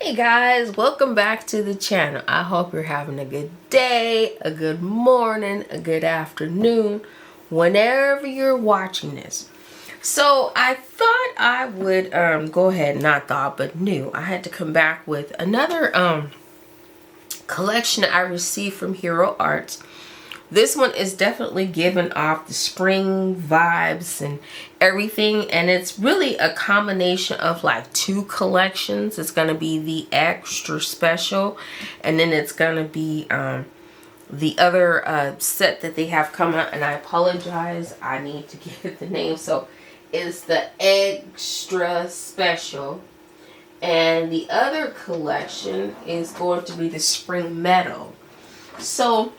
Hey guys, welcome back to the channel. I hope you're having a good day, a good morning, a good afternoon, whenever you're watching this. So I thought I would go ahead, not thought, but knew I had to come back with another collection I received from Hero Arts. This one is definitely giving off the spring vibes and everything, and it's really a combination of like two collections. It's going to be the Extra Special, and then it's going to be the other set that they have come out, and I apologize, I need to get the name. So it's the Extra Special, and the other collection is going to be the Spring Meadow. So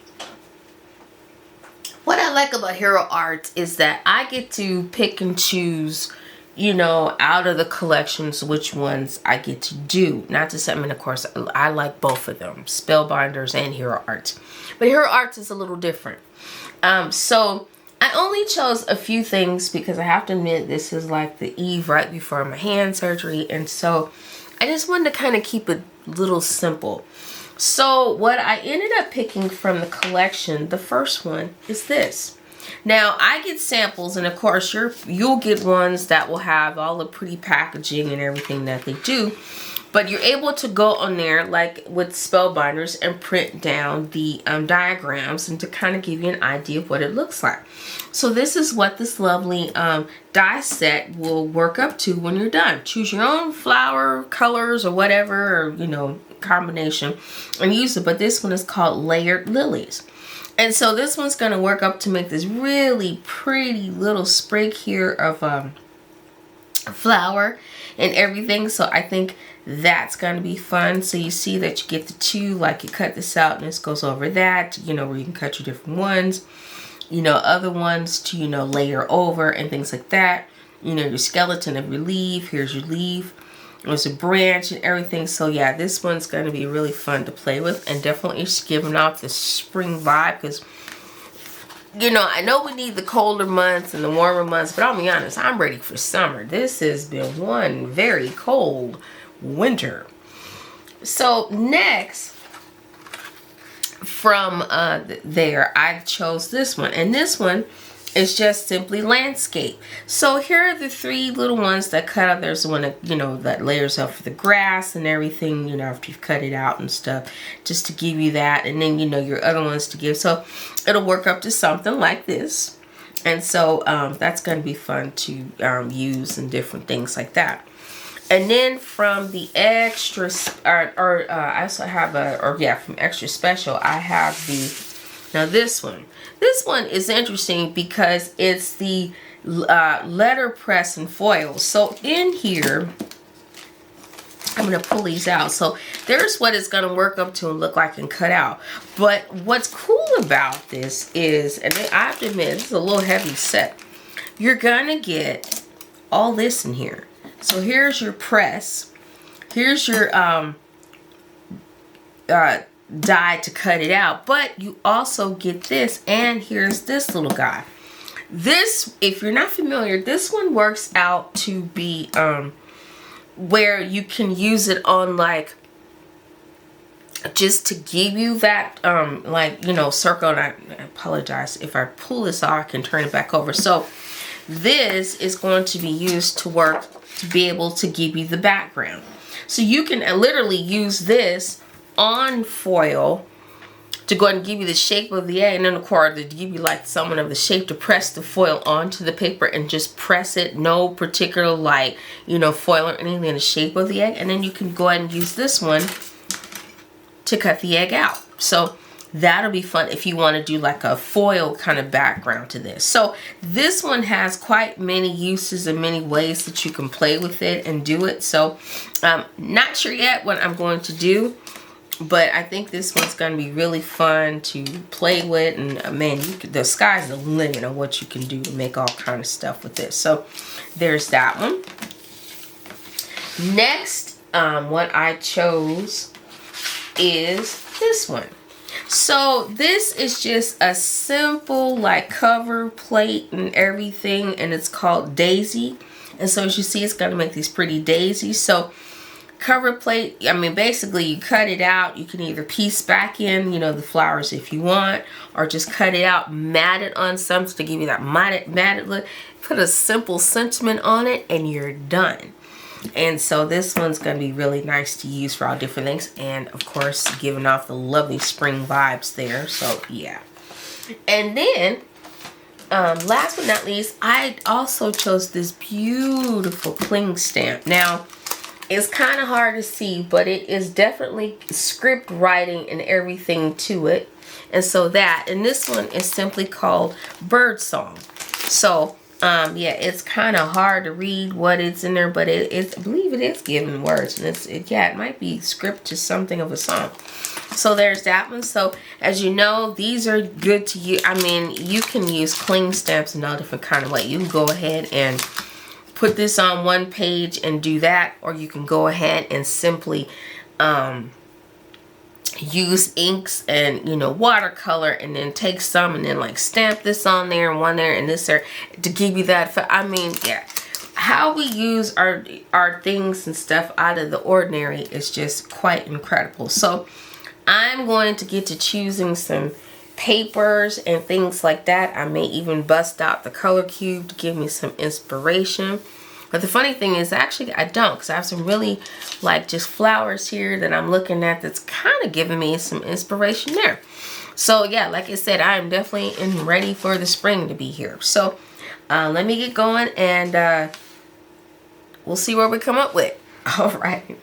what I like about Hero Arts is that I get to pick and choose, you know, out of the collections which ones I get to do. Not to say, I mean, of course, I like both of them, Spellbinders and Hero Arts. But Hero Arts is a little different. So I only chose a few things because I have to admit this is like the eve right before my hand surgery. And so I just wanted to kind of keep it a little simple. So what I ended up picking from the collection, the first one is this. Now I get samples, and of course you'll get ones that will have all the pretty packaging and everything that they do, but you're able to go on there like with Spellbinders and print down the diagrams and to kind of give you an idea of what it looks like. So this is what this lovely die set will work up to when you're done. Choose your own flower colors or whatever, or, you know, combination and use it. But this one is called Layered Lilies. And so this one's going to work up to make this really pretty little sprig here of flower and everything. So I think that's going to be fun. So you see that you get the two, like you cut this out and this goes over that, you know, where you can cut your different ones, you know, other ones to, you know, layer over and things like that. You know, your skeleton of your leaf, here's your leaf, there's a branch and everything. So yeah, this one's going to be really fun to play with, and definitely it's giving off the spring vibe, because, you know, I know we need the colder months and the warmer months, but I'll be honest, I'm ready for summer. This has been one very cold winter. So next from there, I chose this one, and this one is just simply landscape. So here are the three little ones that cut out. There's one that, you know, that layers up for the grass and everything, you know, after you've cut it out and stuff, just to give you that. And then, you know, your other ones to give. So it'll work up to something like this. And so that's going to be fun to use and different things like that. And then from the Extra, I also have from Extra Special, I have now this one. This one is interesting because it's the letterpress and foil. So in here, I'm going to pull these out. So there's what it's going to work up to and look like and cut out. But what's cool about this is, and I have to admit, this is a little heavy set. You're going to get all this in here. So here's your press. Here's your die to cut it out, but you also get this, and here's this little guy. This, if you're not familiar, this one works out to be where you can use it on, like, just to give you that like, you know, circle. And I apologize if I pull this off, I can turn it back over. So this is going to be used to work to be able to give you the background. So you can literally use this on foil to go ahead and give you the shape of the egg, and then of course to give you like somewhat of the shape to press the foil onto the paper and just press it, no particular, like, you know, foil or anything, in the shape of the egg. And then you can go ahead and use this one to cut the egg out. So that'll be fun if you want to do like a foil kind of background to this. So this one has quite many uses and many ways that you can play with it and do it. So not sure yet what I'm going to do, but I think this one's going to be really fun to play with. And man, the sky's the limit on what you can do to make all kind of stuff with this. So there's that one. Next, what I chose is this one. So this is just a simple like cover plate and everything, and it's called Daisy. And so as you see, it's going to make these pretty daisies. So cover plate, I mean, basically you cut it out. You can either piece back in, you know, the flowers if you want, or just cut it out, mat it on something to give you that matted look. Put a simple sentiment on it and you're done. And so this one's going to be really nice to use for all different things. And of course, giving off the lovely spring vibes there. So yeah. And then, last but not least, I also chose this beautiful cling stamp. Now, it's kind of hard to see, but it is definitely script writing and everything to it. And so and this one is simply called Bird Song. So, yeah, it's kind of hard to read what it's in there, but I believe it is giving words. And yeah, it might be script to something of a song. So there's that one. So as you know, these are good to use. I mean, you can use cling stamps in all different kind of way. You can go ahead and put this on one page and do that, or you can go ahead and simply use inks and, you know, watercolor, and then take some and then like stamp this on there and one there and this there to give you that. I mean, yeah, how we use our things and stuff out of the ordinary is just quite incredible. So I'm going to get to choosing some papers and things like that. I may even bust out the color cube to give me some inspiration. But the funny thing is, actually, I don't, because I have some really, like, just flowers here that I'm looking at that's kind of giving me some inspiration there. So, yeah, like I said, I am definitely ready for the spring to be here. So, let me get going, and we'll see where we come up with. All right.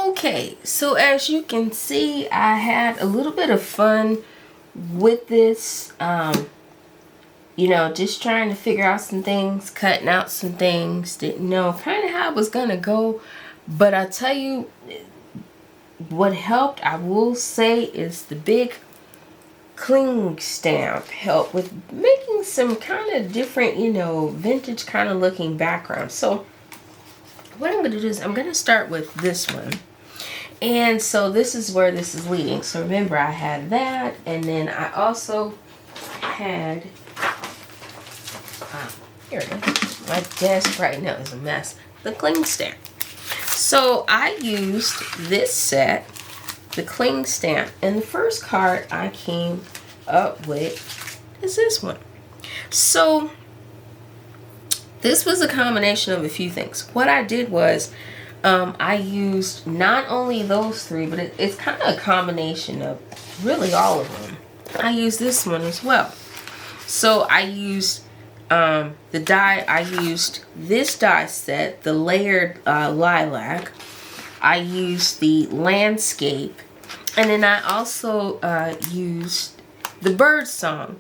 Okay, so as you can see, I had a little bit of fun with this. You know, just trying to figure out some things, cutting out some things. Didn't know kind of how it was gonna go, but I tell you, what helped, I will say, is the big cling stamp helped with making some kind of different, you know, vintage kind of looking background. So what I'm gonna do is I'm gonna start with this one. And so this is where this is leading. So remember, I had that, and then I also had, here it is. My desk right now is a mess. The cling stamp. So I used this set, the cling stamp, and the first card I came up with is this one. So this was a combination of a few things. What I did was I used not only those three, but it's kind of a combination of really all of them. I used this one as well. So I used the die. I used this die set, the layered lilac. I used the landscape, and then I also used the bird song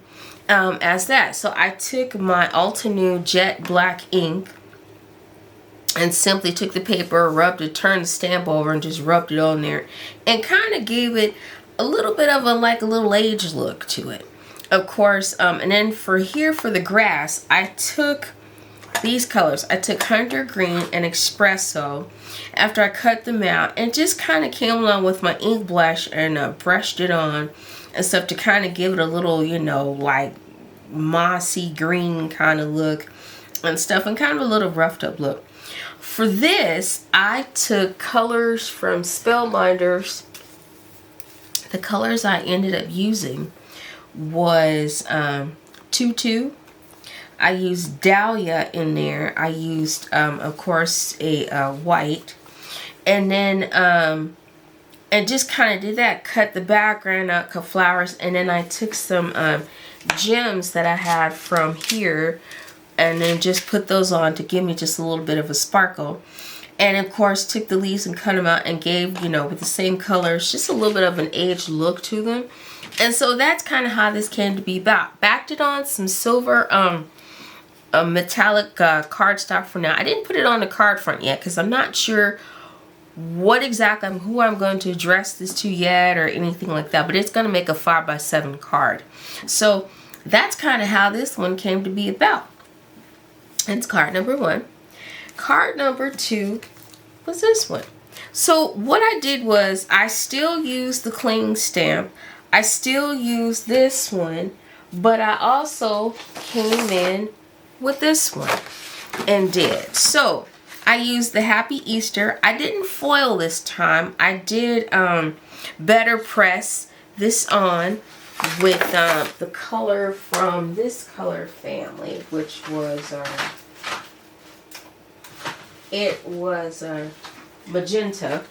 as that. So I took my Altenew jet black ink and simply took the paper, rubbed it, turned the stamp over, and just rubbed it on there, and kind of gave it a little bit of a little age look to it. Of course, and then for the grass, I took these colors. I took Hunter Green and Espresso after I cut them out, and just kind of came along with my ink brush and brushed it on and stuff to kind of give it a little, you know, like mossy green kind of look and stuff, and kind of a little roughed up look. For this, I took colors from Spellbinders. The colors I ended up using was Tutu. I used Dahlia in there. I used, of course, a white. And then, and just kind of did that. Cut the background out, cut flowers. And then I took some gems that I had from here, and then just put those on to give me just a little bit of a sparkle. And of course, took the leaves and cut them out and gave, you know, with the same colors, just a little bit of an aged look to them. And so that's kind of how this came to be about. Backed it on some silver metallic cardstock for now. I didn't put it on the card front yet because I'm not sure what exactly, who I'm going to address this to yet or anything like that. But it's going to make a 5x7 card. So that's kind of how this one came to be about. It's card number 1. Card number 2 was this one. So what I did was I still used the cling stamp. I still used this one, but I also came in with this one and did. So I used the Happy Easter. I didn't foil this time. I did better press this on with the color from this color family, which was it was magenta,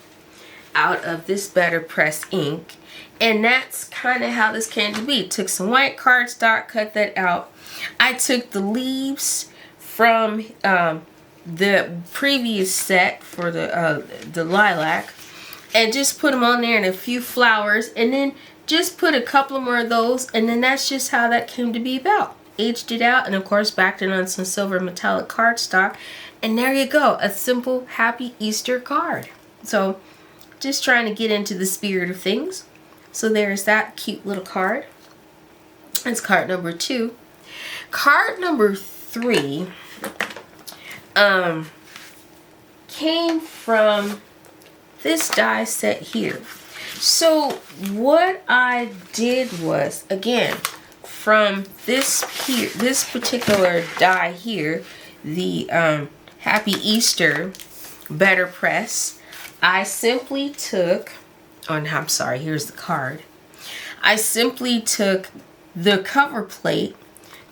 out of this better press ink. And that's kind of how this came to be. Took some white cardstock, cut that out. I took the leaves from the previous set for the lilac and just put them on there, and a few flowers, and then just put a couple more of those, and then that's just how that came to be about. Aged it out, and of course backed it on some silver metallic cardstock, and there you go, a simple Happy Easter card. So just trying to get into the spirit of things. So there's that cute little card. That's card number 2. Card number 3 came from this die set here. So what I did was, again, from this particular die here, the Happy Easter Better Press, I simply took, oh, no, I'm sorry, here's the card. I simply took the cover plate,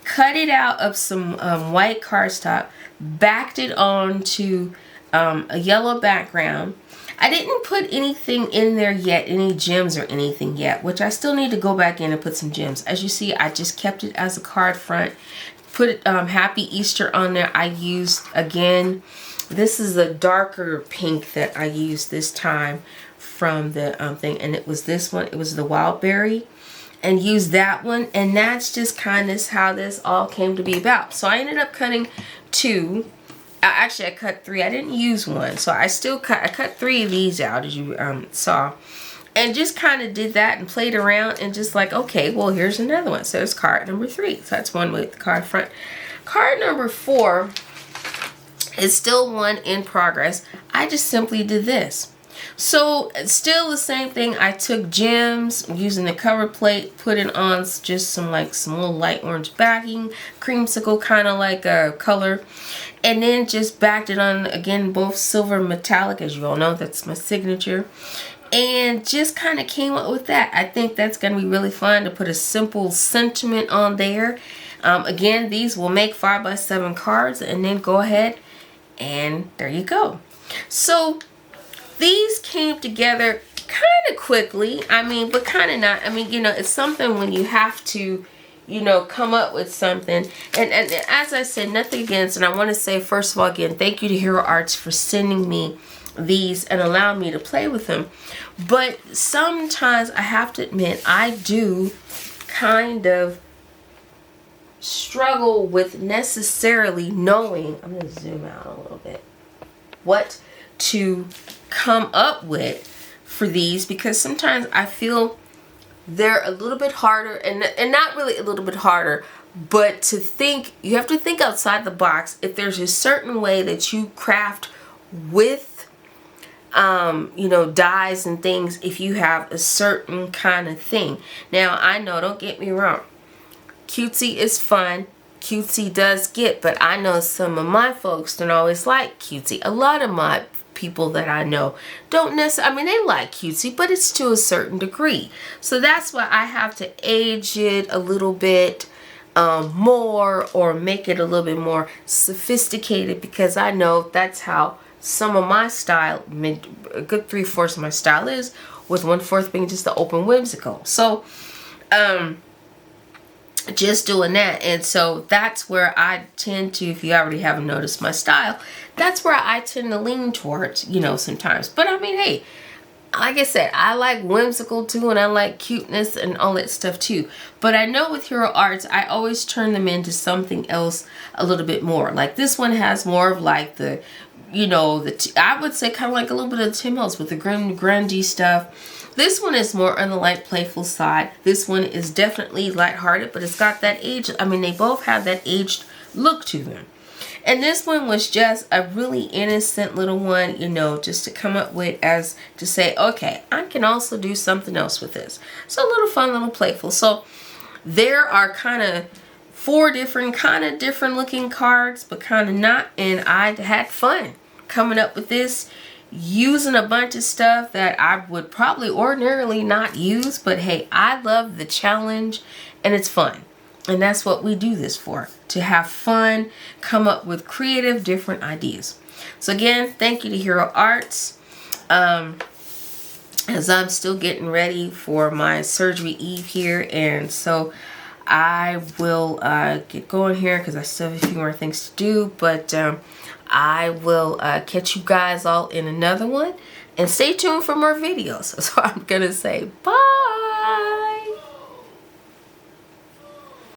cut it out of some white cardstock, backed it onto a yellow background. I didn't put anything in there yet, any gems or anything yet, which I still need to go back in and put some gems. As you see, I just kept it as a card front. Put Happy Easter on there. I used, again, this is a darker pink that I used this time from the thing, and it was this one. It was the Wild Berry, and used that one, and that's just kind of how this all came to be about. So I ended up cutting 2. Actually, I cut 3. I didn't use one, so I cut 3 of these out, as you saw, and just kind of did that and played around and just like, okay, well, here's another one. So it's card number 3. So that's one with the card front. Card number 4 is still one in progress. I just simply did this. So still the same thing. I took gems using the cover plate, put it on just some little light orange backing, creamsicle kind of like a color, and then just backed it on again, both silver metallic, as you all know, that's my signature, and just kind of came up with that. I think that's going to be really fun to put a simple sentiment on there. Again, these will make 5x7 cards, and then go ahead and there you go. So these came together kind of quickly. I mean, but kind of not. I mean, you know, it's something when you have to, you know, come up with something. And as I said, nothing against, and I want to say, first of all, again, thank you to Hero Arts for sending me these and allowing me to play with them. But sometimes I have to admit, I do kind of struggle with necessarily knowing, I'm going to zoom out a little bit, what to come up with for these, because sometimes I feel they're a little bit harder, and not really a little bit harder, but to think, you have to think outside the box. If there's a certain way that you craft with you know, dyes and things, if you have a certain kind of thing. Now I know, don't get me wrong, cutesy is fun, cutesy does get, but I know some of my folks don't always like cutesy. A lot of my people that I know don't necessarily, I mean, they like cutesy, but it's to a certain degree. So that's why I have to age it a little bit more, or make it a little bit more sophisticated, because I know that's how some of my style, a good 3/4 of my style is, with 1/4 being just the open whimsical. So just doing that. And so that's where I tend to, if you already haven't noticed my style, that's where I tend to lean towards, you know, sometimes. But I mean, hey, like I said, I like whimsical too, and I like cuteness and all that stuff too. But I know with Hero Arts, I always turn them into something else a little bit more. Like this one has more of like the, you know, I would say kind of like a little bit of Tim Hills with the grungy stuff. This one is more on the light, playful side. This one is definitely lighthearted, but it's got that age. I mean, they both have that aged look to them. And this one was just a really innocent little one, you know, just to come up with, as to say, okay, I can also do something else with this. So a little fun, little playful. So there are kind of 4 different looking cards, but kind of not. And I had fun coming up with this, using a bunch of stuff that I would probably ordinarily not use, but hey, I love the challenge and it's fun. And that's what we do this for, to have fun, come up with creative, different ideas. So again, thank you to Hero Arts. As I'm still getting ready for my surgery eve here, and so I will get going here because I still have a few more things to do, but I will catch you guys all in another one, and stay tuned for more videos. So I'm gonna say bye.